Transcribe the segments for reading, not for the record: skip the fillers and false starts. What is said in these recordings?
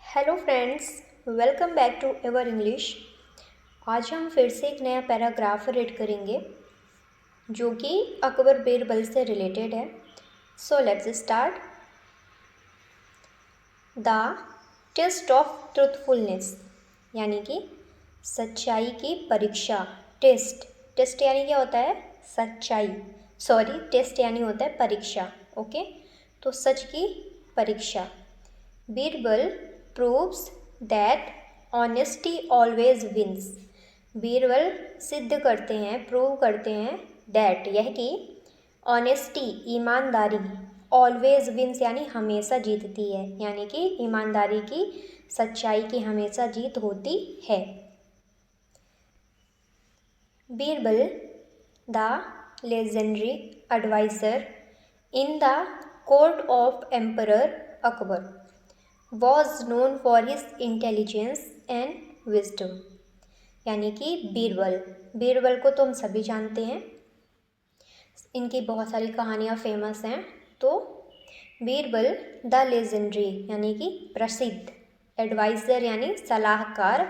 Hello friends, welcome back to ever English. आज हम फिर से एक नया पैराग्राफ रीड करेंगे जो कि अकबर बीरबल से रिलेटेड है। So let's start. The test of truthfulness यानी कि सच्चाई की परीक्षा। टेस्ट यानी क्या होता है? सच्चाई। टेस्ट यानी होता है परीक्षा। ओके, तो सच की परीक्षा। Birbal proves that honesty always wins। Birbal सिद्ध करते हैं, प्रूव करते हैं that यह कि ऑनेस्टी ईमानदारी ऑलवेज विंस यानी हमेशा जीतती है, यानी कि ईमानदारी की, सच्चाई की हमेशा जीत होती है। Birbal the legendary advisor in the court of emperor Akbar was known for his intelligence and wisdom। यानी कि बीरबल को तो हम सभी जानते हैं, इनकी बहुत सारी कहानियाँ फेमस हैं। तो बीरबल द लेजेंडरी यानी कि प्रसिद्ध, एडवाइज़र यानी सलाहकार,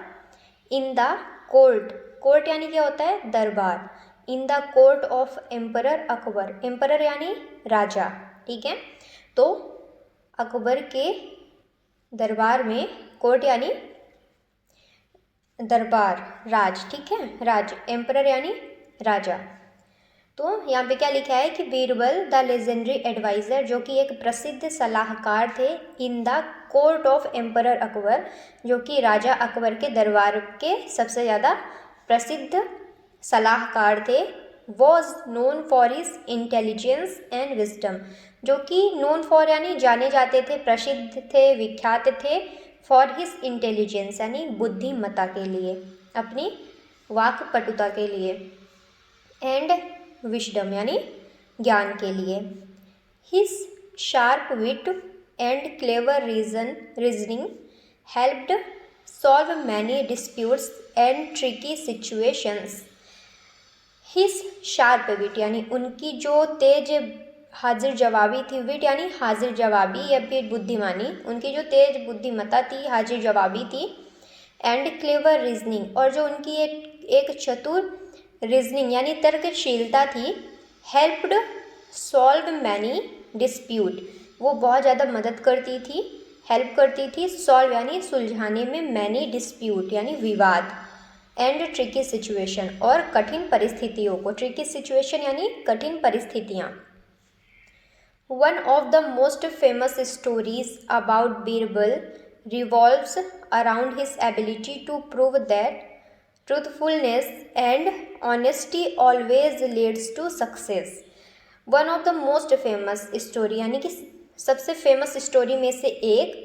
इन द कोर्ट यानी क्या होता है? दरबार। इन the court of emperor Akbar, emperor यानी राजा, ठीक है। तो अकबर के दरबार में, कोर्ट यानी दरबार, राज, ठीक है, राज, एम्परर यानी राजा। तो यहाँ पे क्या लिखा है कि बीरबल द लेजेंडरी एडवाइज़र, जो कि एक प्रसिद्ध सलाहकार थे, इन the court of emperor Akbar, जो कि राजा अकबर के दरबार के सबसे ज़्यादा प्रसिद्ध सलाहकार थे। Was known for his intelligence and wisdom, जो कि नोन फॉर यानी जाने जाते थे, प्रसिद्ध थे, विख्यात थे, फॉर हिज इंटेलिजेंस यानी बुद्धिमत्ता के लिए, अपनी वाक्पटुता के लिए, एंड विजडम यानी ज्ञान के लिए। His sharp wit and clever reasoning helped solve many disputes and tricky situations. His sharp wit यानी उनकी जो तेज हाजिर जवाबी थी, विट यानी हाजिर जवाबी या फिर बुद्धिमानी, उनकी जो तेज बुद्धिमत्ता थी, हाजिर जवाबी थी, एंड क्लेवर रीजनिंग, और जो उनकी एक चतुर रीजनिंग यानी तर्कशीलता थी, हेल्प्ड सॉल्व मैनी डिस्प्यूट, वो बहुत ज़्यादा मदद करती थी, हेल्प करती थी, सॉल्व यानी सुलझाने में, मैनी डिस्प्यूट यानी विवाद, एंड ट्रिकी सिचुएशन और कठिन परिस्थितियों को, ट्रिकी सिचुएशन यानी कठिन परिस्थितियाँ। One of the most famous stories about Birbal revolves around his ability to prove that truthfulness and honesty always leads to success। One of the most famous story यानी कि सबसे फेमस स्टोरी में से एक,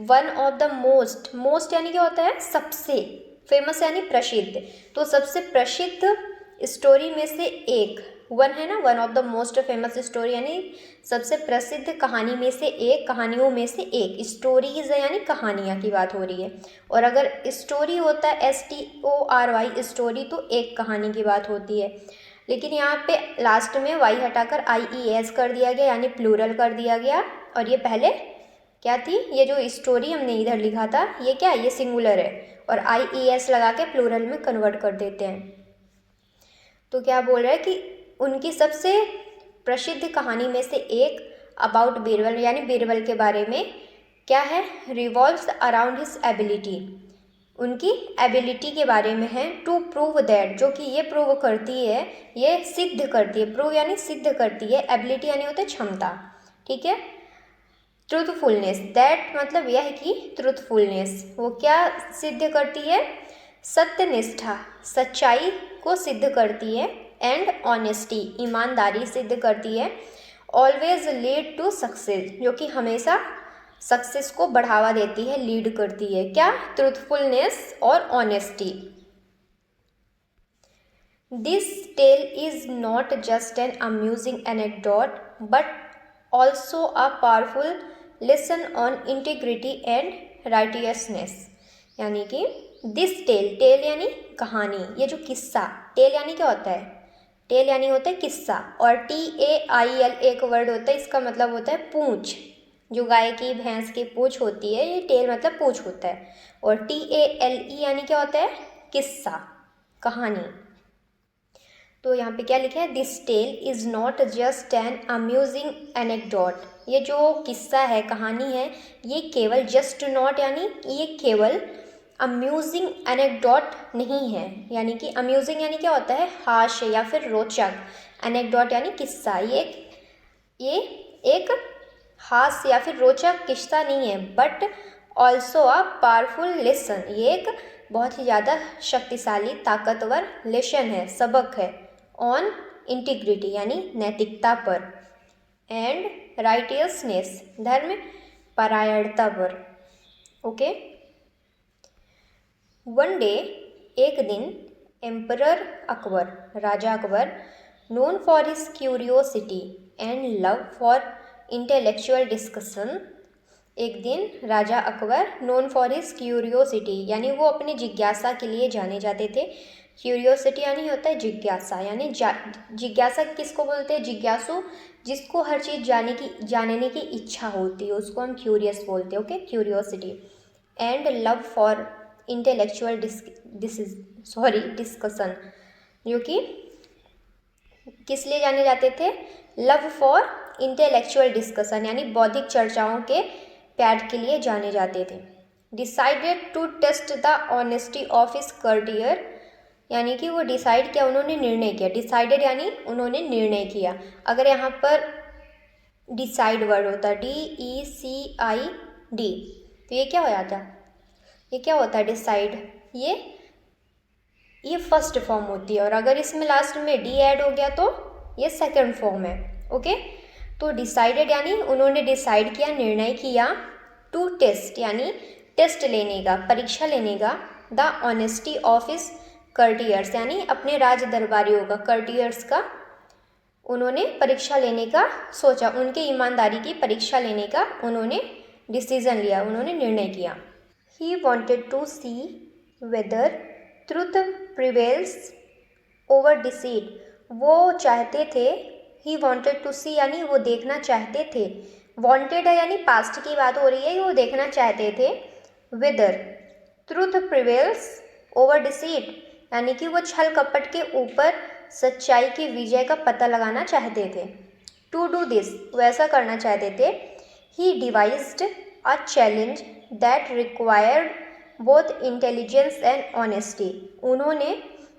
one of the most यानी क्या होता है? सबसे, फेमस यानी प्रसिद्ध, तो सबसे प्रसिद्ध स्टोरी में से एक, वन है ना, one of the most famous story यानी सबसे प्रसिद्ध कहानी में से एक, कहानियों में से एक, स्टोरीज यानी कहानियाँ की बात हो रही है। और अगर स्टोरी होता है STORY स्टोरी, तो एक कहानी की बात होती है, लेकिन यहाँ पे लास्ट में वाई हटाकर IES कर दिया गया यानी प्लूरल कर दिया गया। और ये पहले क्या थी? ये जो स्टोरी हमने इधर लिखा था, ये क्या है? ये सिंगुलर है, और IES लगा के प्लूरल में कन्वर्ट कर देते हैं। तो क्या बोल रहा है कि उनकी सबसे प्रसिद्ध कहानी में से एक अबाउट बीरबल यानी बीरबल के बारे में क्या है? रिवॉल्व्स अराउंड हिज एबिलिटी, उनकी एबिलिटी के बारे में है, टू प्रूव दैट, जो कि ये प्रूव करती है, ये सिद्ध करती है, प्रूव यानी सिद्ध करती है, एबिलिटी यानी होता है क्षमता, ठीक है। ट्रूथफुलनेस, दैट मतलब यह है कि ट्रूथफुलनेस वो क्या सिद्ध करती है? सत्यनिष्ठा, सच्चाई को सिद्ध करती है, एंड ऑनेस्टी ईमानदारी सिद्ध करती है, ऑलवेज लीड टू सक्सेस, जो कि हमेशा सक्सेस को बढ़ावा देती है, लीड करती है, क्या? ट्रूथफुलनेस और honesty. This tale is not just an amusing anecdote but also a powerful lesson on integrity and righteousness. यानी कि दिस टेल यानी कहानी, ये जो किस्सा, टेल यानी क्या होता है? टेल यानी होता है किस्सा, और TAIL एक वर्ड होता है, इसका मतलब होता है पूंछ, जो गाय की भैंस की पूंछ होती है, ये टेल मतलब पूंछ होता है। और TALE यानी क्या होता है? किस्सा, कहानी। तो यहाँ पे क्या लिखा है? This tale is not just an amusing anecdote. ये जो किस्सा है, कहानी है, ये केवल जस्ट नॉट यानी ये केवल अम्यूजिंग एनेक्डोट नहीं है। यानी कि अम्यूजिंग यानी क्या होता है? हास्य या फिर रोचक। एनेक्डोट यानी किस्सा। ये एक हास्य या फिर रोचक किस्सा नहीं है, but also a powerful lesson. ये एक बहुत ही ज़्यादा शक्तिशाली ताकतवर लेसन है, सबक है। ऑन इंटीग्रिटी यानी नैतिकता पर, एंड राइटियसनेस धर्म परायणता पर। ओके। वन डे, एक दिन, एम्परर अकबर, राजा Akbar, known for his curiosity and love for intellectual discussion. एक दिन राजा Akbar known for his curiosity यानी वो अपनी जिज्ञासा के लिए जाने जाते थे। क्यूरियोसिटी यानी होता है जिज्ञासा, यानी जिज्ञासा किसको बोलते हैं? जिज्ञासु, जिसको हर चीज़ जानने की इच्छा होती है, उसको हम क्यूरियस बोलते हैं। Okay, curiosity. And love for intellectual discussion, जो कि किस लिए जाने जाते थे? लव फॉर इंटेलेक्चुअल डिस्कशन यानी बौद्धिक चर्चाओं के प्यार के लिए जाने जाते थे। Decided to test the honesty of his courtier, यानी कि वो डिसाइड किया, उन्होंने निर्णय किया। डिसाइडेड यानी उन्होंने निर्णय किया। अगर यहाँ पर डिसाइड वर्ड होता DECID, तो ये क्या हो जाता? ये क्या होता है? डिसाइड। ये फर्स्ट फॉर्म होती है, और अगर इसमें लास्ट में डी ऐड हो गया तो ये सेकंड फॉर्म है। ओके। तो डिसाइडेड यानी उन्होंने डिसाइड किया, निर्णय किया। टू टेस्ट यानी टेस्ट लेने का, परीक्षा लेने का। द ऑनेस्टी ऑफ हिज कर्टियर्स यानी अपने राज दरबारियों का, कर्टियर्स का उन्होंने परीक्षा लेने का सोचा, उनके ईमानदारी की परीक्षा लेने का उन्होंने डिसीजन लिया, उन्होंने निर्णय किया। He wanted to see whether truth prevails over deceit. वो चाहते थे, ही वॉन्टेड टू सी यानी वो देखना चाहते थे। वॉन्टेड है यानी पास्ट की बात हो रही है, वो देखना चाहते थे। Whether truth prevails over deceit यानी कि वो छल कपट के ऊपर सच्चाई की विजय का पता लगाना चाहते थे। टू डू दिस, वो ऐसा करना चाहते थे। He devised a challenge that required both intelligence and honesty. उन्होंने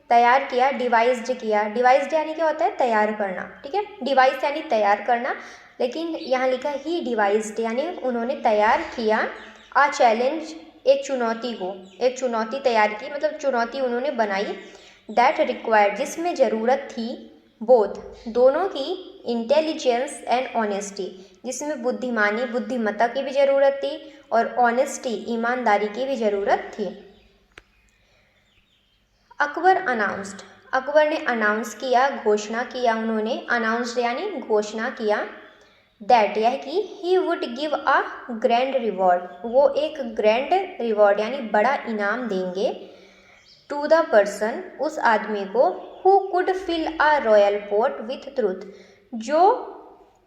तैयार किया, डिवाइज्ड किया। डिवाइज्ड यानी क्या होता है? तैयार करना। ठीक है, डिवाइस यानी तैयार करना, लेकिन यहाँ लिखा ही डिवाइज्ड यानी उन्होंने तैयार किया। आ चैलेंज, एक चुनौती को, एक चुनौती तैयार की, मतलब चुनौती उन्होंने बनाई। दैट रिक्वायर्ड जिसमें ज़रूरत थी, बोथ दोनों की, इंटेलिजेंस एंड ऑनेस्टी जिसमें बुद्धिमानी, बुद्धिमत्ता की भी ज़रूरत थी, और ऑनेस्टी, ईमानदारी की भी ज़रूरत थी। अकबर अनाउंस्ड, अकबर ने अनाउंस किया, घोषणा किया। उन्होंने अनाउंस्ड यानी घोषणा किया। दैट यह कि he would give a grand reward, वो एक ग्रैंड रिवॉर्ड यानी बड़ा इनाम देंगे। टू द पर्सन, उस आदमी को, who could fill a royal pot with truth, जो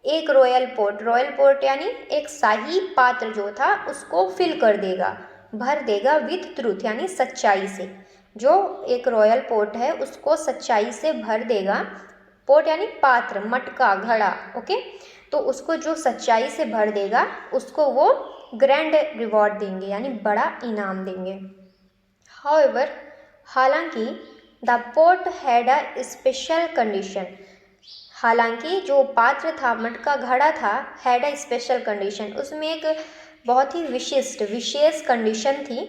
एक रॉयल पोर्ट यानी एक शाही पात्र जो था उसको फिल कर देगा, भर देगा। विथ ट्रूथ यानी सच्चाई से, जो एक रॉयल पोर्ट है उसको सच्चाई से भर देगा। पोर्ट यानी पात्र, मटका, घड़ा। ओके, तो उसको जो सच्चाई से भर देगा उसको वो ग्रैंड रिवॉर्ड देंगे यानी बड़ा इनाम देंगे। हाउएवर, हालांकि, the port had a special condition, हालांकि जो पात्र था, मटका, घड़ा था, हैड अ स्पेशल कंडीशन, उसमें एक बहुत ही विशेष कंडीशन थी।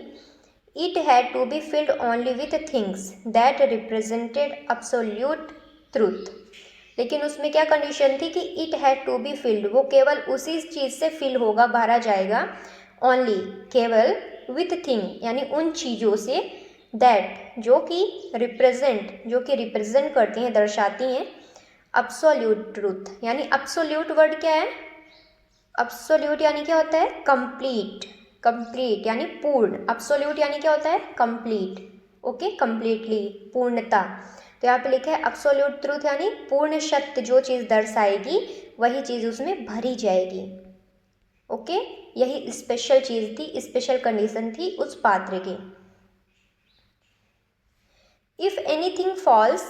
It had to be filled only with things that represented absolute truth. लेकिन उसमें क्या कंडीशन थी कि it had to be filled, वो केवल उसी चीज़ से फिल होगा, भरा जाएगा। ओनली, केवल, विथ थिंग यानी उन चीज़ों से, दैट जो कि रिप्रेजेंट करती हैं, दर्शाती हैं, अब्सोल्यूट ट्रूथ यानी अब्सोल्यूट वर्ड क्या है? अब्सोल्यूट यानी क्या होता है? कंप्लीट यानी पूर्ण। अब्सोल्यूट यानी क्या होता है? कंप्लीट। ओके, कंप्लीटली, पूर्णता। तो यहाँ पे लिखा है अब्सोल्यूट ट्रूथ यानी पूर्ण सत्य, जो चीज़ दर्शाएगी वही चीज़ उसमें भरी जाएगी। ओके, यही स्पेशल चीज़ थी, स्पेशल कंडीशन थी उस पात्र की। If anything false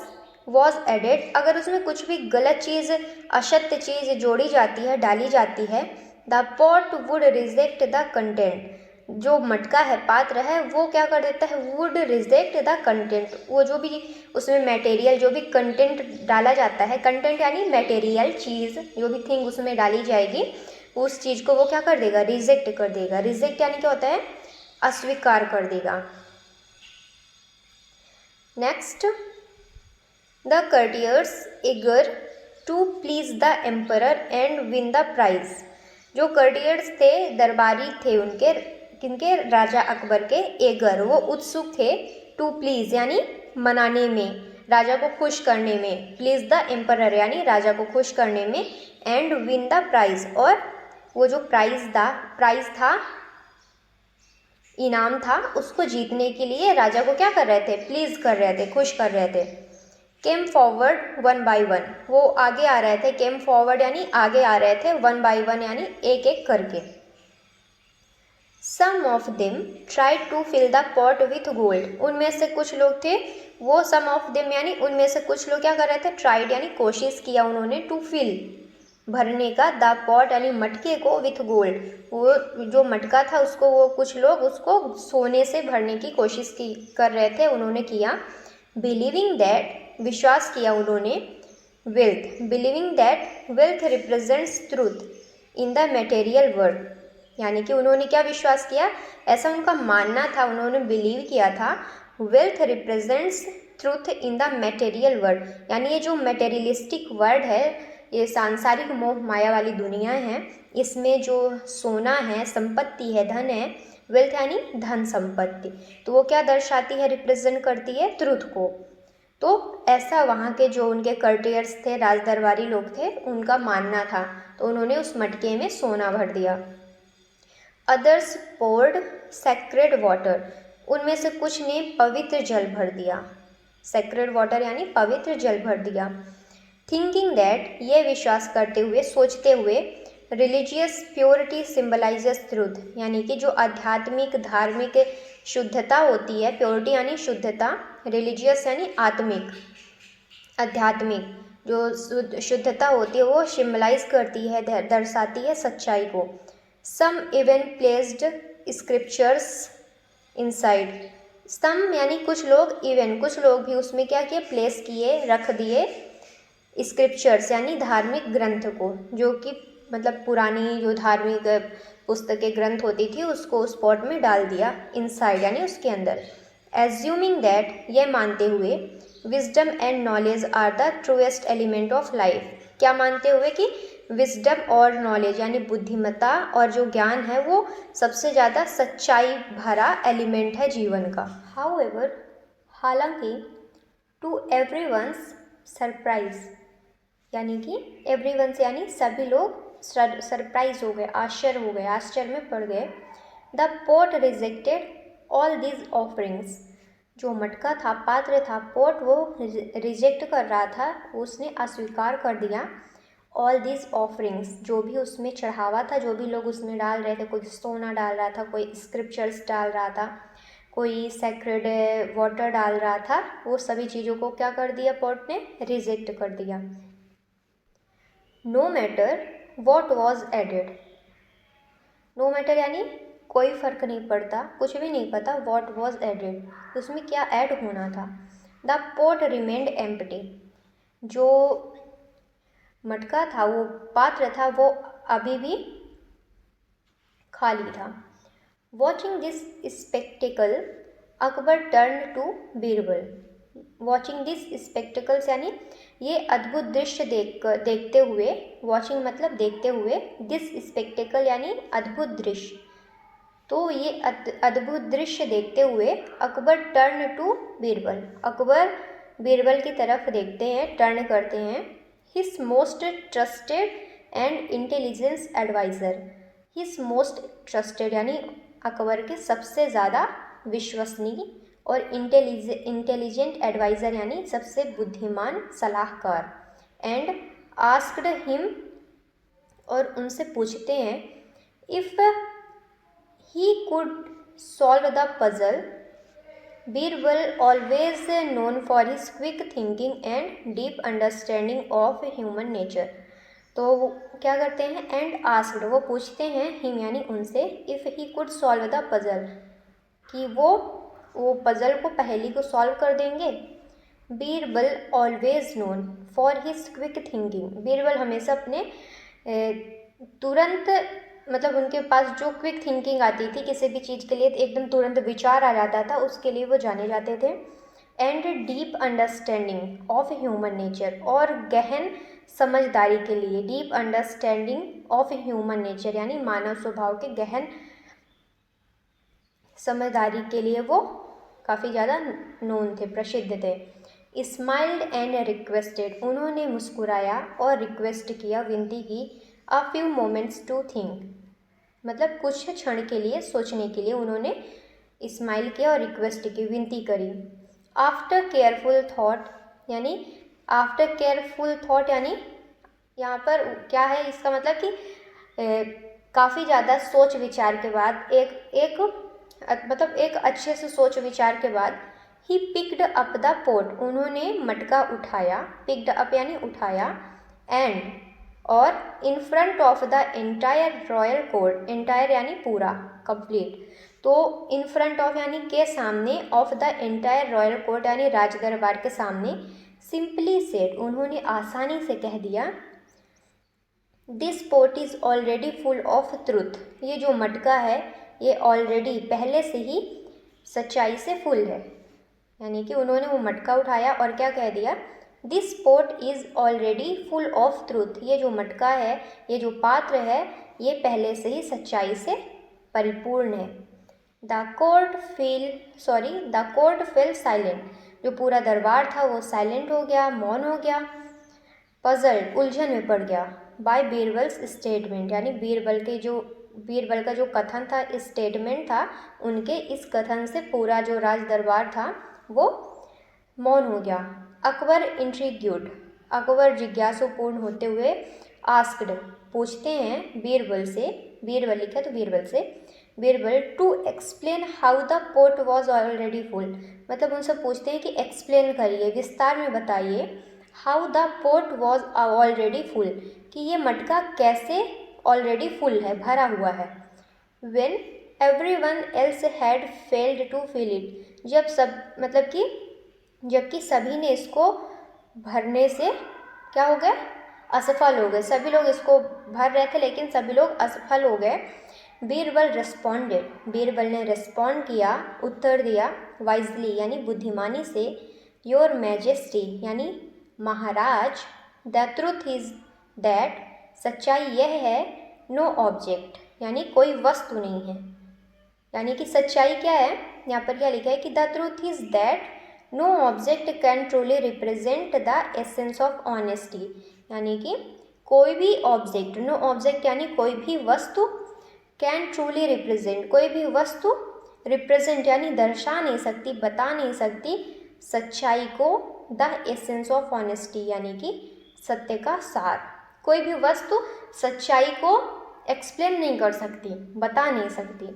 was added, अगर उसमें कुछ भी गलत चीज़, असत्य चीज़ जोड़ी जाती है, डाली जाती है, the pot would reject the content, जो मटका है, पात्र है, वो क्या कर देता है, वुड रिजेक्ट द कंटेंट, वो जो भी उसमें मटेरियल, जो भी कंटेंट डाला जाता है, कंटेंट यानी मटेरियल चीज़, जो भी थिंग उसमें डाली जाएगी, उस चीज़ को वो क्या कर देगा, रिजेक्ट कर देगा। रिजेक्ट यानी क्या होता है, अस्वीकार कर देगा। Next, the courtiers eager to please the emperor and win the prize, जो courtiers थे, दरबारी थे उनके, किनके, राजा अकबर के, एगर, वो उत्सुक थे, टू प्लीज यानी मनाने में, राजा को खुश करने में, प्लीज द एम्परर यानी राजा को खुश करने में, एंड विन द प्राइज, और वो जो प्राइज था, इनाम था, उसको जीतने के लिए राजा को क्या कर रहे थे, प्लीज कर रहे थे, खुश कर रहे थे। Came forward one by one, वो आगे आ रहे थे, केम फॉरवर्ड यानी आगे आ रहे थे, वन बाई वन यानी एक एक करके। Some of them try to fill the pot with gold, उनमें से कुछ लोग थे, वो सम ऑफ देम यानी उनमें से कुछ लोग क्या कर रहे थे, ट्राइड यानी कोशिश किया उन्होंने, टू फिल भरने का, द पॉट यानी मटके को, विथ गोल्ड, वो जो मटका था उसको, वो कुछ लोग उसको सोने से भरने की कोशिश की कर रहे थे, उन्होंने किया। बिलीविंग दैट, विश्वास किया उन्होंने, wealth, believing that wealth represents truth in the material world, यानी कि उन्होंने क्या विश्वास किया, ऐसा उनका मानना था, उन्होंने बिलीव किया था, wealth represents truth in the material world, यानी ये जो मटेरियलिस्टिक वर्ल्ड है, ये सांसारिक मोह माया वाली दुनिया है, इसमें जो सोना है, संपत्ति है, धन है, वेल्थ यानी धन संपत्ति, तो वो क्या दर्शाती है, रिप्रेजेंट करती है ट्रूथ को। तो ऐसा वहाँ के जो उनके कर्टियर्स थे, राजदरबारी लोग थे, उनका मानना था, तो उन्होंने उस मटके में सोना भर दिया। अदर्स पोर्ड सेक्रेड वाटर, उनमें से कुछ ने पवित्र जल भर दिया, सेक्रेड वाटर यानी पवित्र जल भर दिया। थिंकिंग दैट, ये विश्वास करते हुए, सोचते हुए, रिलीजियस प्योरिटी सिम्बलाइजेस ट्रूथ, यानी कि जो आध्यात्मिक धार्मिक शुद्धता होती है, प्योरिटी यानी शुद्धता, रिलीजियस यानी आत्मिक, आध्यात्मिक जो शुद्धता होती है, वो सिम्बलाइज करती है, दर्शाती है सच्चाई को। सम इवन प्लेस्ड स्क्रिप्चर्स इनसाइड, सम यानी कुछ लोग, इवन कुछ लोग भी उसमें क्या किए, प्लेस किए, रख दिए, स्क्रिप्चर्स यानी धार्मिक ग्रंथ को, जो कि मतलब पुरानी जो धार्मिक पुस्तकें ग्रंथ होती थी, उसको उस पॉट में डाल दिया, इनसाइड यानी उसके अंदर। एज्यूमिंग दैट, ये मानते हुए, wisdom and knowledge are the truest element of life, क्या मानते हुए कि विजडम और नॉलेज यानी बुद्धिमत्ता और जो ज्ञान है, वो सबसे ज़्यादा सच्चाई भरा एलिमेंट है जीवन का। हाउएवर, हालांकि, टू एवरीवन्स सरप्राइज, यानी कि एवरीवन्स यानी सभी लोग सरप्राइज हो गए, आश्चर्य हो गए, आश्चर्य में पड़ गए। The pot rejected all these offerings, जो मटका था, पात्र था, पॉट, वो रिजेक्ट कर रहा था, उसने अस्वीकार कर दिया। ऑल दीज ऑफरिंग्स, जो भी उसमें चढ़ावा था, जो भी लोग उसमें डाल रहे थे, कोई सोना डाल रहा था, कोई स्क्रिप्चर्स डाल रहा था, कोई सेक्रेड वाटर डाल रहा था, वो सभी चीज़ों को क्या कर दिया, पॉट ने रिजेक्ट कर दिया। No matter what was added, no matter यानी कोई फ़र्क नहीं पड़ता, कुछ भी नहीं पता, वॉट वॉज एडेड, उसमें क्या ऐड होना था। द पॉट रिमेंड एम्प्टी, जो मटका था, वो पात्र था, वो अभी भी खाली था। Watching this spectacle, Akbar turn to Birbal, watching this spectacles यानी ये अद्भुत दृश्य देखते हुए, वॉचिंग मतलब देखते हुए, दिस स्पेक्टिकल यानी अद्भुत दृश्य, तो ये अद्भुत दृश्य देखते हुए अकबर टर्न टू बीरबल, अकबर बीरबल की तरफ देखते हैं, टर्न करते हैं। His most trusted and intelligence advisor, his most trusted यानी अकबर के सबसे ज़्यादा विश्वसनीय, और इंटेलिजेंट एडवाइज़र यानी सबसे बुद्धिमान सलाहकार। एंड आस्क्ड हिम, और उनसे पूछते हैं, if he could solve the puzzle, Birbal always known for his quick thinking and deep understanding of human nature. तो वो क्या करते हैं, एंड आस्क्ड, वो पूछते हैं हिम यानी उनसे, if he could solve the puzzle, कि वो पजल को, पहेली को सॉल्व कर देंगे। Birbal always known for his quick thinking, Birbal हमेशा अपने तुरंत, मतलब उनके पास जो क्विक थिंकिंग आती थी किसी भी चीज़ के लिए, एकदम तुरंत विचार आ जाता था, उसके लिए वो जाने जाते थे। And deep understanding of human nature, और गहन समझदारी के लिए, deep understanding of human nature यानी मानव स्वभाव के गहन समझदारी के लिए वो काफ़ी ज़्यादा नोन थे, प्रसिद्ध थे। स्माइल्ड एंड रिक्वेस्टेड, उन्होंने मुस्कुराया और रिक्वेस्ट किया, विनती की। A few moments to think, मतलब कुछ क्षण के लिए, सोचने के लिए उन्होंने स्माइल किया और रिक्वेस्ट की, विनती करी। आफ्टर केयरफुल थॉट, यानी आफ्टर केयरफुल थॉट यानी यहाँ पर क्या है, इसका मतलब कि काफ़ी ज़्यादा सोच विचार के बाद, मतलब एक अच्छे से सोच विचार के बाद, he picked up the pot, उन्होंने मटका उठाया, पिक्ड अप यानी उठाया, एंड और in front of the entire royal court, entire यानी पूरा, कंप्लीट, तो इन फ्रंट ऑफ यानी के सामने, of the entire royal court यानी राज दरबार के सामने, सिंपली सेड, उन्होंने आसानी से कह दिया, this pot is already full of truth, ये जो मटका है ये ऑलरेडी, पहले से ही सच्चाई से फुल है। यानी कि उन्होंने वो मटका उठाया और क्या कह दिया, this pot is already full of truth, ये जो मटका है, ये जो पात्र है, ये पहले से ही सच्चाई से परिपूर्ण है। द कोर्ट फेल साइलेंट, जो पूरा दरबार था वो साइलेंट हो गया, मौन हो गया। पजल्ड, उलझन में पड़ गया। बाय बीरबल्स स्टेटमेंट, यानी बीरबल का जो कथन था, स्टेटमेंट था, उनके इस कथन से पूरा जो राज दरबार था वो मौन हो गया। अकबर इंट्रीग्यूड, अकबर जिज्ञासुपूर्ण होते हुए, आस्क्ड, पूछते हैं बीरबल से, बीरबल लिखा तो बीरबल से, Birbal to explain how the pot was already full, मतलब उनसे पूछते हैं कि एक्सप्लेन करिए, विस्तार में बताइए, how the pot was already full, कि ये मटका कैसे ऑलरेडी फुल है, भरा हुआ है। When every one else had failed to fill it, जब सब, मतलब कि जबकि सभी ने इसको भरने से क्या हो गए, असफल हो गए, सभी लोग इसको भर रहे थे लेकिन सभी लोग असफल हो गए। बीरबल रिस्पॉन्डेड, बीरबल ने रिस्पॉन्ड किया, उत्तर दिया, वाइजली यानी बुद्धिमानी से, योर मैजेस्टी यानी महाराज, द ट्रूथ इज दैट, सच्चाई यह है, नो ऑब्जेक्ट यानी कोई वस्तु नहीं है, यानी कि सच्चाई क्या है, यहाँ पर क्या लिखा है कि the truth is that no object can truly represent the essence of honesty, यानी कि कोई भी ऑब्जेक्ट, नो ऑब्जेक्ट यानी कोई भी वस्तु, कैन ट्रूली रिप्रेजेंट, कोई भी वस्तु, रिप्रेजेंट यानी दर्शा नहीं सकती, बता नहीं सकती, सच्चाई को, द एसेंस ऑफ ऑनेस्टी यानी कि सत्य का सार, कोई भी वस्तु सच्चाई को एक्सप्लेन नहीं कर सकती, बता नहीं सकती।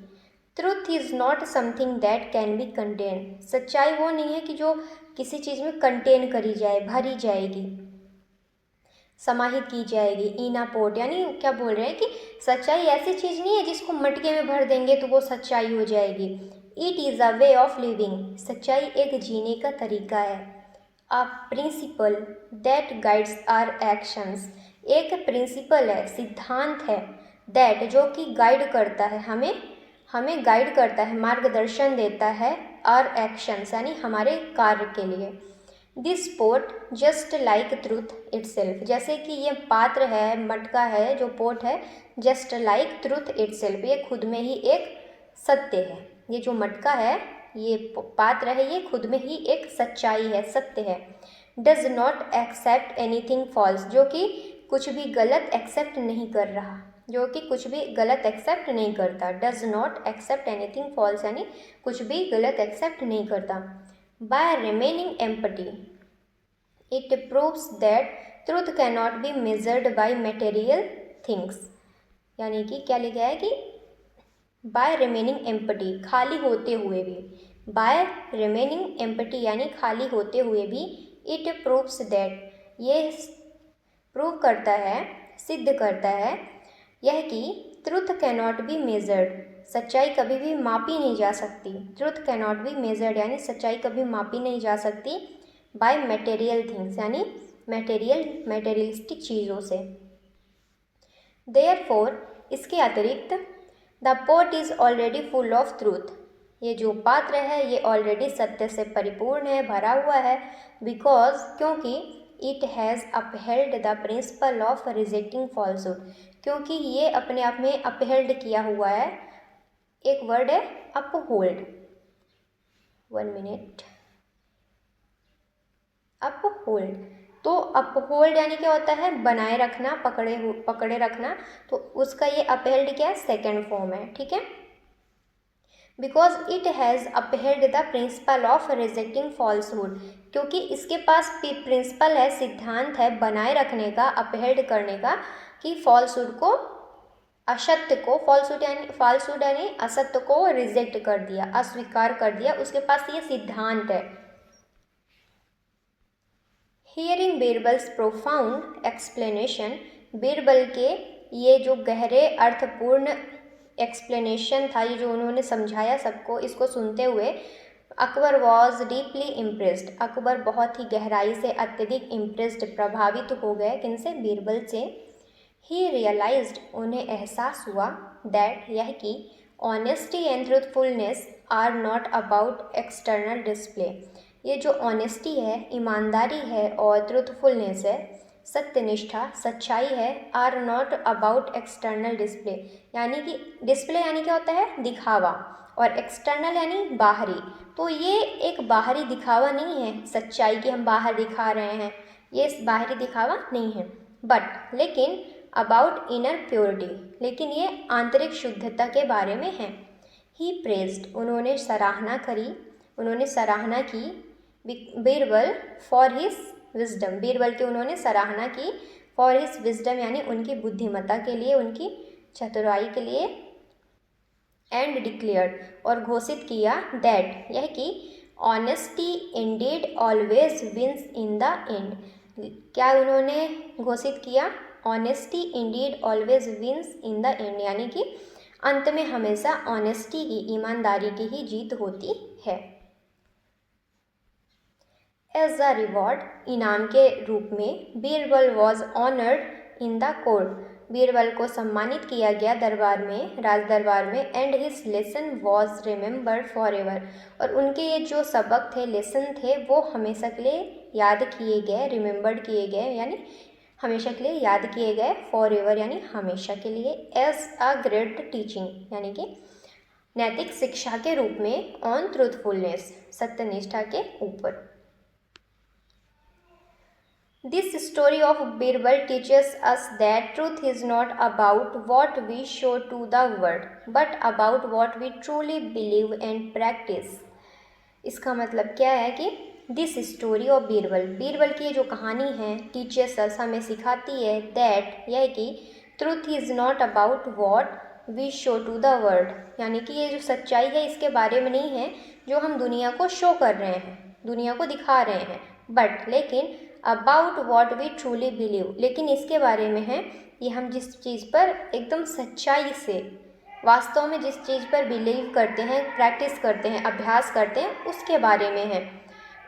Truth is not something that can be contain, सच्चाई वो नहीं है कि जो किसी चीज़ में कंटेन करी जाए, भरी जाएगी, समाहित की जाएगी। ईना पोट यानी क्या बोल रहे हैं कि सच्चाई ऐसी चीज़ नहीं है जिसको मटके में भर देंगे तो वो सच्चाई हो जाएगी। It is a way of living, सच्चाई एक जीने का तरीका है। A principle that guides our actions, एक प्रिंसिपल है, सिद्धांत है, दैट जो कि गाइड करता है, हमें गाइड करता है, मार्गदर्शन देता है, आवर एक्शंस यानी हमारे कार्य के लिए। This pot just like truth itself, जैसे कि ये पात्र है, मटका है, जो पोट है, जस्ट लाइक ट्रूथ इटसेल्फ, ये खुद में ही एक सत्य है, ये जो मटका है, ये पात्र है, ये खुद में ही एक सच्चाई है, सत्य है। Does not accept anything false, जो कि कुछ भी गलत एक्सेप्ट नहीं कर रहा, जो कि कुछ भी गलत एक्सेप्ट नहीं करता। Does not accept anything false यानी कुछ भी गलत एक्सेप्ट नहीं करता। By remaining empty it proves that truth cannot be measured by material things, यानी कि क्या लिखा है कि बाय रिमेनिंग एम्प्टी, खाली होते हुए भी, बाय रिमेनिंग एम्प्टी यानी खाली होते हुए भी, इट प्रूव्स दैट, ये प्रूव करता है, सिद्ध करता है यह कि ट्रुथ कैनॉट बी मेजर्ड, सच्चाई कभी भी मापी नहीं जा सकती। ट्रुथ कैनॉट बी मेजर्ड यानी सच्चाई कभी मापी नहीं जा सकती बाय मटेरियल थिंग्स यानी मटेरियलिस्टिक चीज़ों से। देयरफॉर, इसके अतिरिक्त, the pot is already full of truth, ये जो पात्र है ये ऑलरेडी सत्य से परिपूर्ण है, भरा हुआ है। बिकॉज, क्योंकि, it has upheld the principle of rejecting falsehood, क्योंकि ये अपने आप में अपहेल्ड किया हुआ है, एक वर्ड है अपहोल्ड, 1 मिनट, अपहोल्ड। तो अपहोल्ड यानी क्या होता है, बनाए रखना, पकड़े रखना, तो उसका ये अपहेल्ड क्या है, सेकेंड फॉर्म है, ठीक है। Because it has upheld the principle of rejecting falsehood, क्योंकि इसके पास प्रिंसिपल है, सिद्धांत है बनाए रखने का, अपहेल्ड करने का, कि फॉल्सहुड को, असत्य को, फॉल्सहुड यानी असत्य को रिजेक्ट कर दिया, अस्वीकार कर दिया, उसके पास ये सिद्धांत है। Hearing Birbal's profound explanation, Birbal के ये जो गहरे अर्थपूर्ण एक्सप्लेनेशन था, ये जो उन्होंने समझाया सबको, इसको सुनते हुए Akbar was deeply impressed, Akbar बहुत ही गहराई से, अत्यधिक इम्प्रेस्ड, प्रभावित हो गए, किनसे, बीरबल से। ही रियलाइज्ड, उन्हें एहसास हुआ, दैट, यह कि honesty and truthfulness are not about external display, ये जो ऑनेस्टी है, ईमानदारी है, और ट्रूथफुलनेस है, सत्यनिष्ठा, सच्चाई है, are not about external display, यानी कि डिस्प्ले यानी क्या होता है, दिखावा, और एक्सटर्नल यानी बाहरी, तो ये एक बाहरी दिखावा नहीं है, सच्चाई की हम बाहर दिखा रहे हैं, ये बाहरी दिखावा नहीं है, बट, लेकिन, अबाउट इनर प्योरिटी, लेकिन ये आंतरिक शुद्धता के बारे में है। ही प्रेज्ड, उन्होंने सराहना की, Birbal for his wisdom, Birbal की उन्होंने सराहना की, फॉर हिज विजडम यानी उनकी बुद्धिमत्ता के लिए, उनकी चतुराई के लिए, एंड डिक्लेयर्ड, और घोषित किया, दैट, यह कि honesty indeed always wins in the end, क्या उन्होंने घोषित किया, honesty indeed always wins in the end, यानी कि अंत में हमेशा ऑनेस्टी की, ईमानदारी की ही जीत होती है। एज अ रिवॉर्ड, इनाम के रूप में, Birbal was honoured in the court, Birbal को सम्मानित किया गया दरबार में, राज दरबार में, and his lesson was remembered for ever, और उनके ये जो सबक थे, लेसन थे, वो हमेशा के लिए याद किए गए, रिमेम्बर्ड किए गए, यानी हमेशा के लिए याद किए गए, फॉर एवर यानी हमेशा के लिए, एज अ ग्रेट टीचिंग, यानी कि नैतिक शिक्षा के रूप में, ऑन ट्रूथफुलनेस, सत्यनिष्ठा के ऊपर। This story of Birbal teaches us that truth is not about what we show to the world, but about what we truly believe and practice. इसका मतलब क्या है कि this story of Birbal, Birbal की जो कहानी है, टीचर्स अस, हमें सिखाती है, दैट, यह कि truth is not about what we show to the world, यानी कि ये जो सच्चाई है इसके बारे में नहीं है जो हम दुनिया को शो कर रहे हैं, दुनिया को दिखा रहे हैं, बट, लेकिन, about what we truly believe, लेकिन इसके बारे में है, ये हम जिस चीज़ पर एकदम सच्चाई से, वास्तव में जिस चीज़ पर बिलीव करते हैं, प्रैक्टिस करते हैं, अभ्यास करते हैं, उसके बारे में है।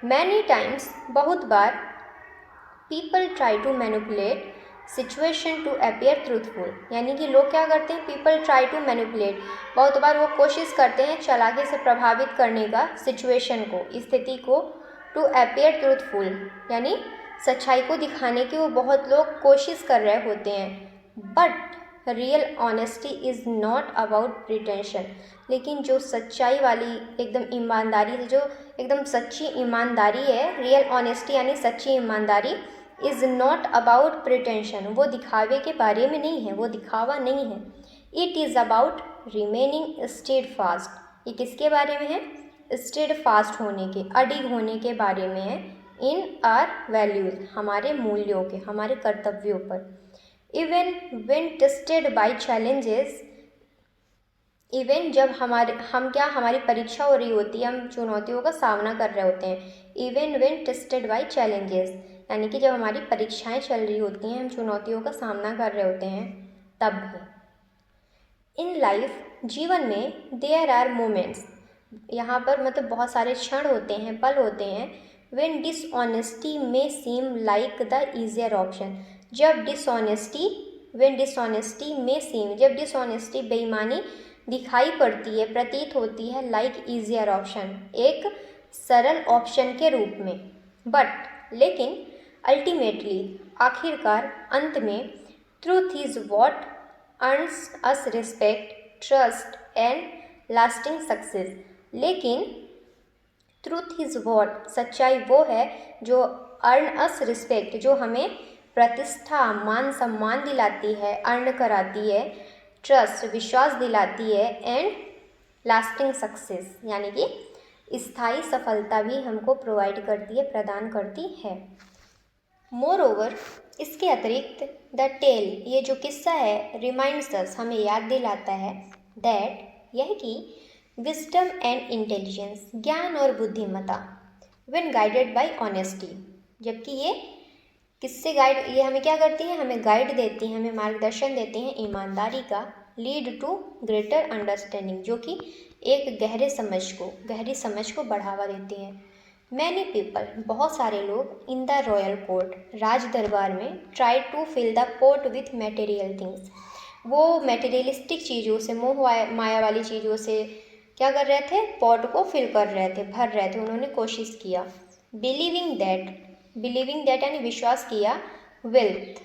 मैनी टाइम्स, बहुत बार, people try to manipulate situation to appear truthful, यानी कि लोग क्या करते हैं, पीपल ट्राई टू मैनिपुलेट, बहुत बार वो कोशिश करते हैं चालाकी से प्रभावित करने का, सिचुएशन को, स्थिति को, टू अपीयर ट्रूथफुल, यानी सच्चाई को दिखाने की वो बहुत लोग कोशिश कर रहे होते हैं, but real honesty is not about pretension, लेकिन जो सच्चाई वाली एकदम ईमानदारी से, जो एकदम सच्ची ईमानदारी है, रियल ऑनेस्टी यानी सच्ची ईमानदारी, इज़ नॉट अबाउट प्रिटेंशन, वो दिखावे के बारे में नहीं है, वो दिखावा नहीं है। It is about remaining steadfast, ये किसके बारे में है, स्टेड फास्ट होने के, अडिग होने के बारे में है, इन आर वैल्यूज़, हमारे मूल्यों के, हमारे कर्तव्यों पर। Even when tested by challenges, even जब हमारी परीक्षा हो रही होती है, हम चुनौतियों का सामना कर रहे होते हैं। Even when tested by challenges, यानी कि जब हमारी परीक्षाएं चल रही होती हैं, हम चुनौतियों का सामना कर रहे होते हैं, तब भी। इन लाइफ, जीवन में, देयर आर मोमेंट्स, यहाँ पर मतलब बहुत सारे क्षण होते हैं, पल होते हैं, व्हेन डिसऑनेस्टी में seem like the easier option, जब डिसऑनेस्टी में सीम, जब डिसऑनेस्टी बेईमानी दिखाई पड़ती है, प्रतीत होती है, लाइक ईजियर ऑप्शन, एक सरल ऑप्शन के रूप में। बट लेकिन अल्टीमेटली, आखिरकार, अंत में, truth is what earns us respect, trust and lasting success, लेकिन ट्रूथ इज़ वॉट, सच्चाई वो है जो अर्न अस रिस्पेक्ट, जो हमें प्रतिष्ठा, मान सम्मान दिलाती है, अर्न कराती है, ट्रस्ट, विश्वास दिलाती है, एंड लास्टिंग सक्सेस, यानी कि स्थायी सफलता भी हमको प्रोवाइड करती है, प्रदान करती है। मोर ओवर, इसके अतिरिक्त, द टेल, ये जो किस्सा है, रिमाइंड्स अस, हमें याद दिलाता है, दैट, यह कि विजडम एंड इंटेलिजेंस, ज्ञान और बुद्धिमत्ता, व्हेन गाइडेड बाय ऑनेस्टी, जबकि ये हमें क्या करती हैं, हमें गाइड देती हैं, हमें मार्गदर्शन देते हैं ईमानदारी का, लीड टू ग्रेटर अंडरस्टैंडिंग, जो कि एक गहरी समझ को बढ़ावा देती है। मैनी पीपल, बहुत सारे लोग, इन द रॉयल कोर्ट, राज दरबार में, try to fill the pot with material things, वो मटेरियलिस्टिक चीज़ों से, मोह माया वाली चीज़ों से क्या कर रहे थे, पॉट को फिल कर रहे थे, भर रहे थे, उन्होंने कोशिश किया। बिलीविंग दैट यानी विश्वास किया, वेल्थ,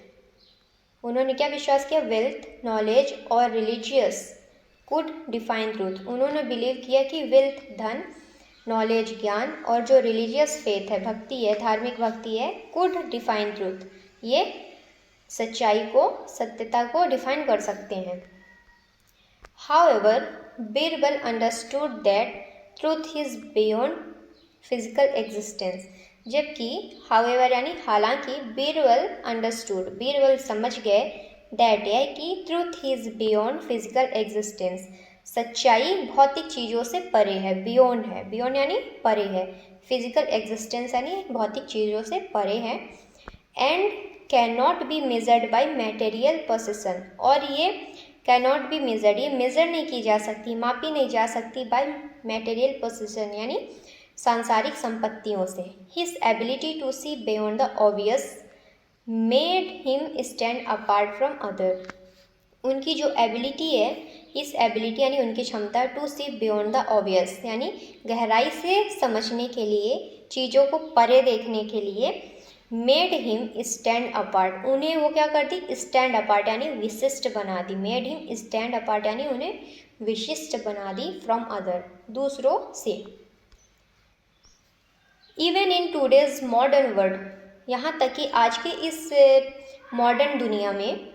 उन्होंने क्या विश्वास किया, वेल्थ, नॉलेज और रिलीजियस कुड डिफाइन ट्रूथ, उन्होंने बिलीव किया कि वेल्थ, धन, नॉलेज, ज्ञान, और जो रिलीजियस फेथ है, भक्ति है, धार्मिक भक्ति है, कुड डिफाइन ट्रूथ, ये सच्चाई को, सत्यता को डिफाइन कर सकते हैं। However, Birbal understood that truth is beyond physical existence, जबकि हाउएवर यानी हालांकि, बीरबल समझ गए, दैट है कि truth is beyond physical existence, सच्चाई भौतिक चीज़ों से परे है, बियॉन्ड है, बियॉन्ड यानी परे है, फिजिकल एग्जिस्टेंस यानी भौतिक चीज़ों से परे है, and can not be measured by material possession, और ये कैन नॉट बी मेजर्ड, ये मेजर नहीं की जा सकती, मापी नहीं जा सकती, बाय मटेरियल पोसेसन यानी सांसारिक संपत्तियों से। His ability to see beyond the obvious made him stand apart from other, उनकी जो एबिलिटी है, इस एबिलिटी यानी उनकी क्षमता, to see beyond the obvious यानी गहराई से समझने के लिए, चीज़ों को परे देखने के लिए, मेड हिम स्टैंड अपार्ट, उन्हें वो क्या कर दी, स्टैंड अपार्ट यानी विशिष्ट बना दी, मेड हिम स्टैंड अपार्ट यानी उन्हें विशिष्ट बना दी, फ्रॉम अदर, दूसरों से। Even in today's modern world, यहाँ तक कि आज के इस मॉडर्न दुनिया में,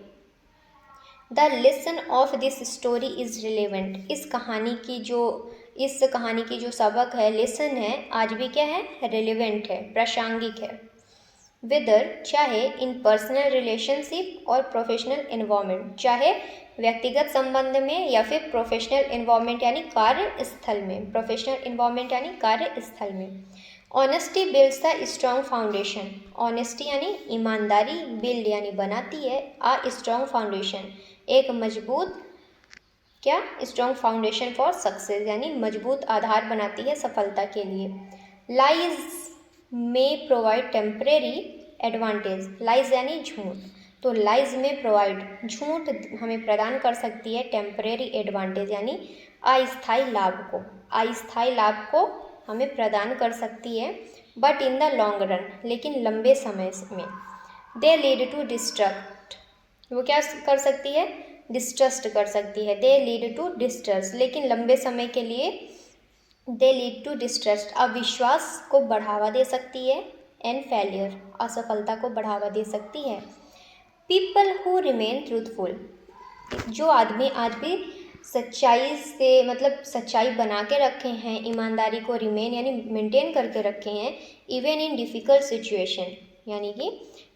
the lesson of this story is relevant, इस कहानी की जो सबक है, लेसन है, आज भी क्या है, रिलेवेंट है, प्रासंगिक है। वेदर, चाहे इन पर्सनल रिलेशनशिप और प्रोफेशनल इन्वॉल्वमेंट, चाहे व्यक्तिगत संबंध में या फिर प्रोफेशनल इन्वॉल्वमेंट यानी कार्यस्थल में, प्रोफेशनल इन्वॉल्वमेंट यानी कार्यस्थल में। Honesty builds the strong foundation, honesty यानी ईमानदारी, बिल्ड यानी बनाती है, आ स्ट्रॉन्ग फाउंडेशन, एक मजबूत क्या, स्ट्रॉन्ग फाउंडेशन फॉर सक्सेस यानी मजबूत आधार बनाती है सफलता के लिए। लाइज में प्रोवाइड टेम्परेरी एडवांटेज, लाइज यानी झूठ, तो लाइज में प्रोवाइड, झूठ हमें प्रदान कर सकती है टेम्परेरी एडवांटेज यानी अस्थायी लाभ को हमें प्रदान कर सकती है, but in the long run, लेकिन लंबे समय में। दे लीड टू डिस्ट्रक्ट, वो क्या कर सकती है, डिस्ट्रस्ट कर सकती है, दे लीड टू डिस्ट्रस्ट, लेकिन लंबे समय के लिए दे लीड टू डिस्ट्रस्ट, अविश्वास को बढ़ावा दे सकती है, एंड फेलियर, असफलता को बढ़ावा दे सकती है। पीपल हु रिमेन ट्रूथफुल, जो आदमी आज भी सच्चाई से मतलब सच्चाई बना के रखे हैं, ईमानदारी को रिमेन यानी मेंटेन करके रखे हैं, इवन इन डिफ़िकल्ट सिचुएशन, यानी कि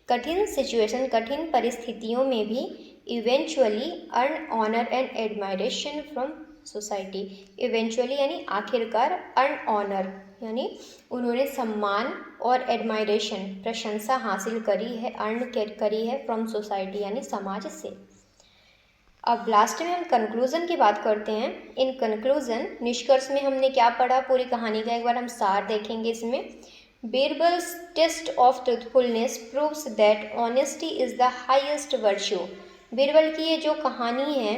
कठिन सिचुएशन, कठिन परिस्थितियों में भी eventually earn honour and admiration from society. Eventually यानी आखिरकार, अर्न ऑनर यानी उन्होंने सम्मान और एडमायरेशन प्रशंसा हासिल करी है, अर्न करी है फ्रॉम सोसाइटी यानी समाज से। अब लास्ट में हम कंक्लूजन की बात करते हैं। इन कंक्लूजन, निष्कर्ष में हमने क्या पढ़ा, पूरी कहानी का एक बार हम सार देखेंगे इसमें। Birbal's test of truthfulness proves that honesty is the highest virtue. Birbal की ये जो कहानी है,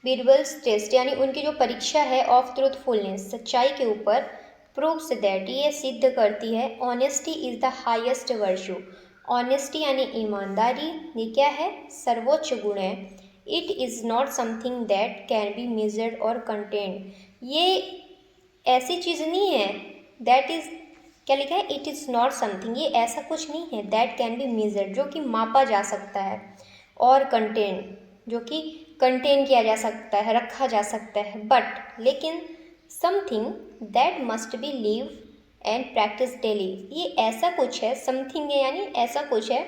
बीरबल्स टेस्ट यानी उनकी जो परीक्षा है ऑफ ट्रूथफुलनेस, सच्चाई के ऊपर, प्रूव्स दैट ये सिद्ध करती है, honesty is the highest virtue. Honesty यानी ईमानदारी, ये क्या है, सर्वोच्च गुण है। It is not something that can be measured और कंटेन्ड। ये ऐसी चीज़ नहीं है, दैट इज़, क्या लिखा है, इट इज़ नॉट समथिंग, ये ऐसा कुछ नहीं है, दैट कैन बी मेजर्ड, जो कि मापा जा सकता है, और कंटेन, जो कि कंटेन किया जा सकता है, रखा जा सकता है, बट लेकिन something that must be live and practice daily. ये ऐसा कुछ है, समथिंग है यानी ऐसा कुछ है,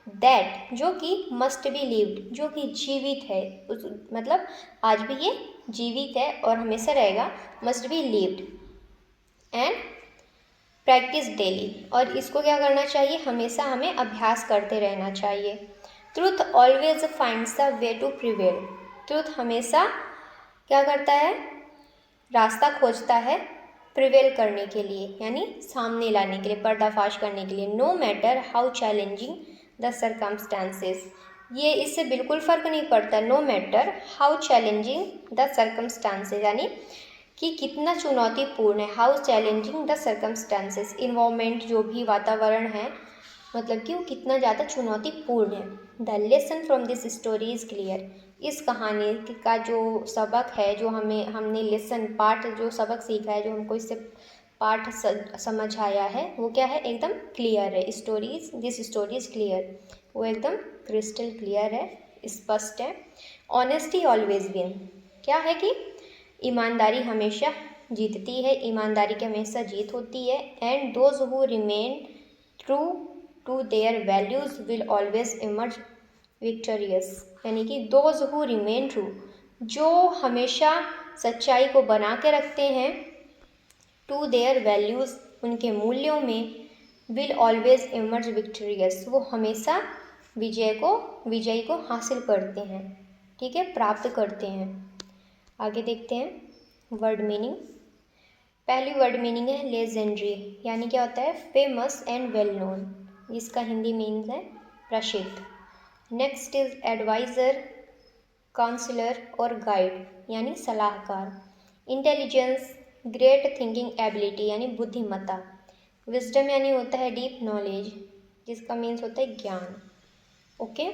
दैट जो कि मस्ट बी लिव्ड, जो कि जीवित है, उस मतलब आज भी ये जीवित है और हमेशा रहेगा, must be lived and practice daily. और इसको क्या करना चाहिए, हमेशा हमें अभ्यास करते रहना चाहिए। Truth always finds the way to prevail. Truth हमेशा क्या करता है, रास्ता खोजता है प्रिवेल करने के लिए, यानी सामने लाने के लिए, पर्दाफाश करने के लिए। No matter how challenging the circumstances, ये इससे बिल्कुल फ़र्क नहीं पड़ता, no matter how challenging the circumstances, यानी कि कितना चुनौतीपूर्ण है, how challenging the circumstances, environment जो भी वातावरण है, मतलब कि वो कितना ज़्यादा चुनौतीपूर्ण है। The lesson from this story is clear. इस कहानी का जो सबक है, जो हमने लेसन, पाठ, जो सबक सीखा है, जो हमको इससे पाठ समझ आया है, वो क्या है, एकदम क्लियर है। Stories, this story is clear, वो एकदम क्रिस्टल क्लियर है, स्पष्ट है। ऑनेस्टी ऑलवेज विन, क्या है कि ईमानदारी हमेशा जीतती है, ईमानदारी की हमेशा जीत होती है। And those who remain true to their values will always emerge victorious, यानी कि दोज हु रिमेन ट्रू, जो हमेशा सच्चाई को बना के रखते हैं, टू देयर वैल्यूज़, उनके मूल्यों में, विल ऑलवेज इमर्ज विक्टोरियस, वो हमेशा विजय को हासिल करते हैं, ठीक है, प्राप्त करते हैं। आगे देखते हैं वर्ड मीनिंग। पहली वर्ड मीनिंग है लेजेंडरी, यानी क्या होता है, फेमस एंड वेल नोन, इसका हिंदी मीनिंग है प्रसिद्ध। नेक्स्ट इज एडवाइज़र, काउंसलर और गाइड, यानी सलाहकार। इंटेलिजेंस, ग्रेट थिंकिंग एबिलिटी, यानी बुद्धिमत्ता। विजडम यानी होता है डीप नॉलेज, जिसका मीन्स होता है ज्ञान, ओके।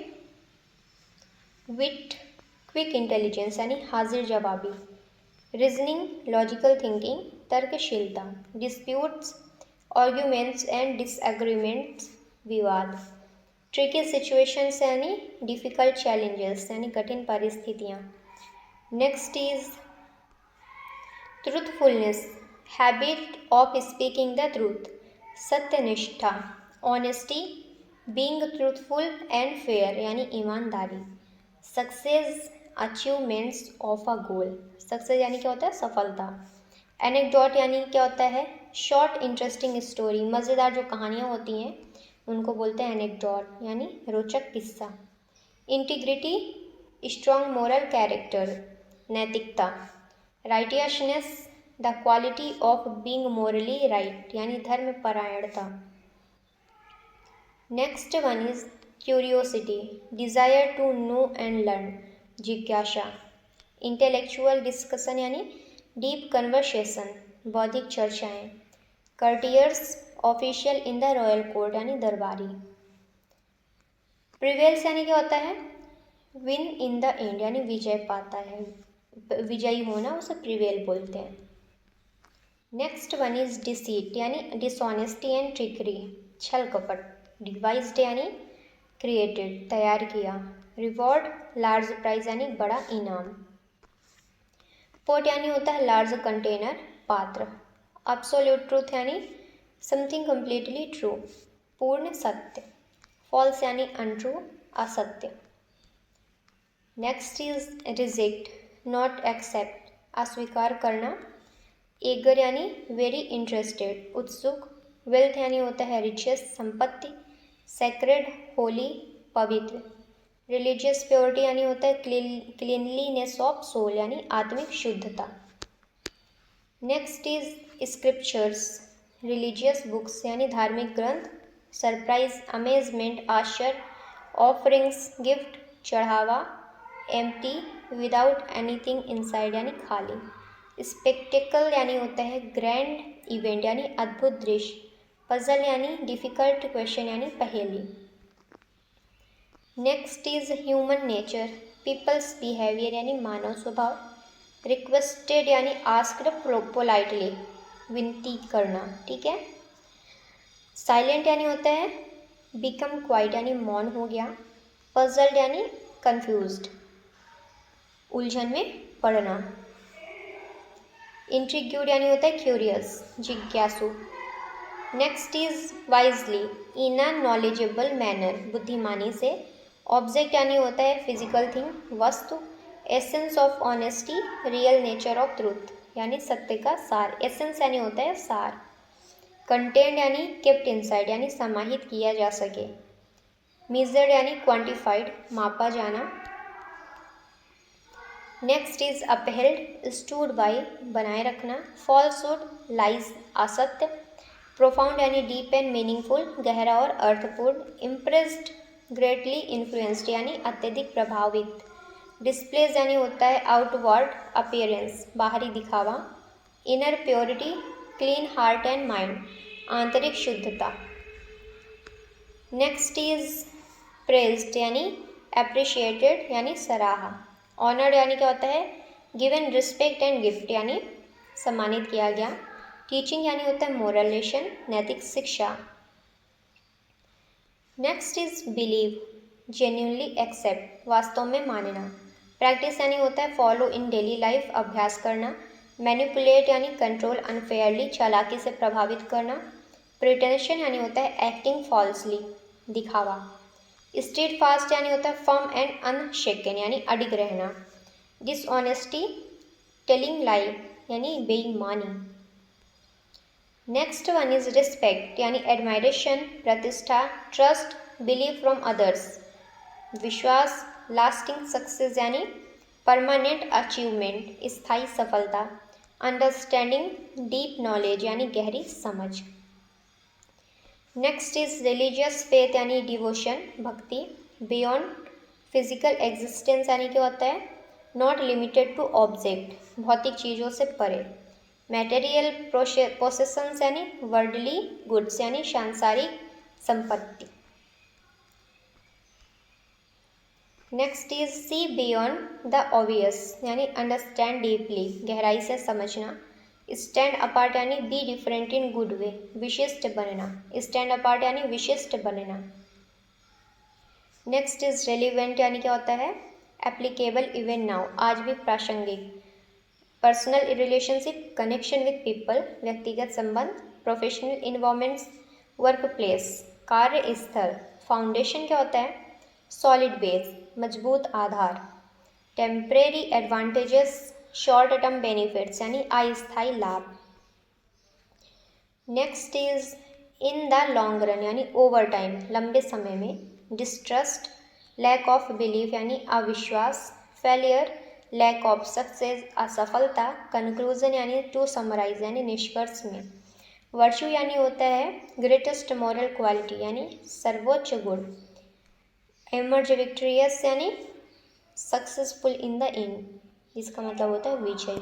विट, क्विक इंटेलिजेंस, यानी हाजिर जवाबी। रीजनिंग, लॉजिकल थिंकिंग, तर्कशीलता। डिस्प्यूट्स, आर्ग्यूमेंट्स एंड डिसएग्रीमेंट्स, विवाद। ट्रिकी सिचुएशंस यानी डिफ़िकल्ट चैलेंजेस, यानी कठिन परिस्थितियाँ। Next is truthfulness, habit of speaking the truth, सत्यनिष्ठा। Honesty, being truthful and fair, यानी ईमानदारी। Success, achievements of a goal, success यानी क्या होता है, सफलता। एनेक्डोट यानी क्या होता है, शॉर्ट इंटरेस्टिंग स्टोरी, मज़ेदार जो कहानियाँ होती हैं उनको बोलते हैं एनेक्डोट, यानी रोचक किस्सा। इंटीग्रिटी, स्ट्रॉन्ग मोरल कैरेक्टर, नैतिकता। Righteousness, the quality of being morally right, यानी धर्मपरायणता। Next one is curiosity, desire to know and learn, जिज्ञासा। इंटेलेक्चुअल डिस्कशन यानी डीप कन्वर्सेशन, बौद्धिक चर्चाएँ। Courtiers, official in the royal court, यानी दरबारी। प्रिवेल्स यानी क्या होता है, विन इन द एंड, यानी विजय पाता है, विजयी होना, उसे प्रिवेल बोलते हैं। नेक्स्ट वन इज डिसीट, यानी डिसऑनेस्टी एंड ट्रिकरी, छल कपट। डिवाइस्ड यानी क्रिएटेड, तैयार किया। रिवॉर्ड, लार्ज प्राइज, यानी बड़ा इनाम। पोट यानी होता है लार्ज कंटेनर, पात्र। एब्सोल्यूट ट्रूथ यानी समथिंग कम्प्लीटली ट्रू, पूर्ण सत्य। फॉल्स यानी अनट्रू, असत्य। Next is reject, not accept, अस्वीकार करना। एगर यानी वेरी इंटरेस्टेड, उत्सुक। वेल्थ यानी होता है रिचेस, संपत्ति। सेक्रेड, होली, पवित्र। रिलीजियस प्योरिटी यानी होता है क्लीनलीनेस ऑफ सोल यानी आत्मिक शुद्धता। Next is scriptures, religious books यानी धार्मिक ग्रंथ। सरप्राइज, अमेजमेंट, आश्चर्य। ऑफरिंग्स, गिफ्ट, चढ़ावा। एम्प्टी, विदाउट एनीथिंग इनसाइड यानी खाली। स्पेक्टेकल यानी होता है ग्रैंड इवेंट यानी अद्भुत दृश्य। पजल यानी डिफिकल्ट क्वेश्चन यानी पहेली। Next is human nature, peoples behaviour यानी मानव स्वभाव। रिक्वेस्टेड यानी आस्क्ड पोलाइटली, विनती करना, ठीक है। साइलेंट यानी होता है बिकम क्वाइट यानी मौन हो गया। पजल्ड यानी कंफ्यूज्ड, उलझन में पड़ना। इंट्रिग्यूड यानी होता है क्यूरियस, जिज्ञासु। Next is wisely, in a knowledgeable manner, बुद्धिमानी से। ऑब्जेक्ट यानी होता है फिजिकल थिंग, वस्तु। Essence of honesty, real nature of truth यानी सत्य का सार। एसेंस यानी होता है सार। कंटेंट यानी केप्ट इनसाइड यानी समाहित किया जा सके। मेजर्ड यानी क्वांटिफाइड, मापा जाना। Next is upheld, stood by, बनाए रखना। फॉल्सहुड, लाइज, असत्य। प्रोफाउंड यानी डीप एंड मीनिंगफुल, गहरा और अर्थपूर्ण। इम्प्रेस्ड, ग्रेटली इन्फ्लुएंस्ड यानी अत्यधिक प्रभावित। डिस्प्लेज यानी होता है आउटवर्ड अपीयरेंस, बाहरी दिखावा। Inner purity, clean heart and mind, आंतरिक शुद्धता। नेक्स्ट इज प्रेज्ड यानी अप्रिशिएटेड यानी सराहा। ऑनर्ड यानी क्या होता है गिवन रिस्पेक्ट एंड गिफ्ट यानी सम्मानित किया गया। टीचिंग यानी होता है मोरल लेसन, नैतिक शिक्षा। Next is believe, genuinely accept, वास्तव में मानना। प्रैक्टिस यानी होता है फॉलो इन डेली लाइफ, अभ्यास करना। मैनिपुलेट यानी कंट्रोल अनफेयरली, चालाकी से प्रभावित करना। प्रिटेंशन यानी होता है एक्टिंग फॉल्सली, दिखावा। स्टेड फास्ट यानी होता है फर्म एंड अनशेकन यानी अडिग रहना। डिसऑनेस्टी, टेलिंग लाई यानी बेईमानी। नेक्स्ट वन इज रिस्पेक्ट यानी एडमायरेशन, प्रतिष्ठा। ट्रस्ट, बिलीव फ्रॉम अदर्स, विश्वास। लास्टिंग सक्सेस यानी परमानेंट अचीवमेंट, स्थायी सफलता। अंडरस्टैंडिंग, डीप नॉलेज यानी गहरी समझ। नेक्स्ट इज रिलीजियस फेथ यानी डिवोशन, भक्ति। बियॉन्ड फिजिकल एग्जिस्टेंस यानी क्या होता है नॉट लिमिटेड टू ऑब्जेक्ट, भौतिक चीज़ों से परे। मटेरियल पोसेशंस यानी वर्ल्डली गुड्स यानी सांसारिक संपत्ति। Next is see beyond the obvious यानी अंडरस्टैंड डीपली, गहराई से समझना। स्टैंड अपार्ट यानी be different in good way, विशिष्ट बनना। स्टैंड अपार्ट यानी विशिष्ट बनना। नेक्स्ट इज रेलिवेंट यानी क्या होता है एप्लीकेबल इवन नाउ, आज भी प्रासंगिक। Personal relationship, connection with people, व्यक्तिगत संबंध। प्रोफेशनल इन्वॉल्वमेंट्स, वर्क प्लेस, कार्य स्थल। फाउंडेशन क्या होता है सॉलिड बेस, मजबूत आधार। Temporary advantages, short term benefits यानी अस्थायी लाभ। Next is in the long run यानी ओवर टाइम, लंबे समय में। डिस्ट्रस्ट, लैक ऑफ बिलीफ यानी अविश्वास। फेलियर, लैक ऑफ सक्सेस, असफलता। कंक्लूजन यानी टू समराइज यानी निष्कर्ष में। वर्च्यू यानी होता है ग्रेटेस्ट मॉरल क्वालिटी यानी सर्वोच्च गुण। एमर्ज विक्ट्रियस यानी सक्सेसफुल इन द एंड, इसका मतलब होता है विजय।